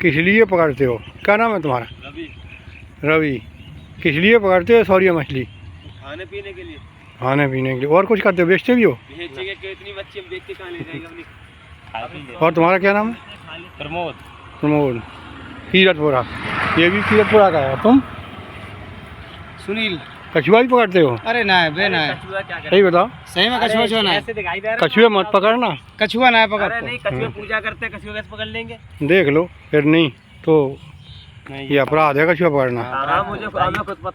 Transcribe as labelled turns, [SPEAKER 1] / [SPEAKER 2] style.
[SPEAKER 1] किस लिए पकड़ते हो? क्या नाम है तुम्हारा?
[SPEAKER 2] रवि।
[SPEAKER 1] रवि। किस लिए पकड़ते हो सौरिया मछली?
[SPEAKER 2] खाने पीने के लिए।
[SPEAKER 1] खाने पीने के लिए। और कुछ करते हो? बेचते भी हो?
[SPEAKER 2] बेचेंगे कितनी मच्छी हम बेच के कहाँ ले जाएंगे अपनी।
[SPEAKER 1] और तुम्हारा क्या नाम है?
[SPEAKER 2] प्रमोद।
[SPEAKER 1] प्रमोद। कीरतपुरा। ये भी कीरतपुरा का है। तुम?
[SPEAKER 2] सुनील।
[SPEAKER 1] कछुआ भी पकड़ते हो?
[SPEAKER 2] अरे ना बे ना,
[SPEAKER 1] सही बताओ।
[SPEAKER 2] सही में कछुआ छुआ ऐसे दिखाई दे रहा है।
[SPEAKER 1] कछुए मत पकड़ना।
[SPEAKER 2] कछुआ ना पकड़। अरे नहीं, कछुए पूजा करते हैं, कछुए कैसे पकड़ लेंगे?
[SPEAKER 1] देख लो फिर, नहीं तो ये अपराध है कछुआ पकड़ना।
[SPEAKER 2] हाँ मुझे खुद पता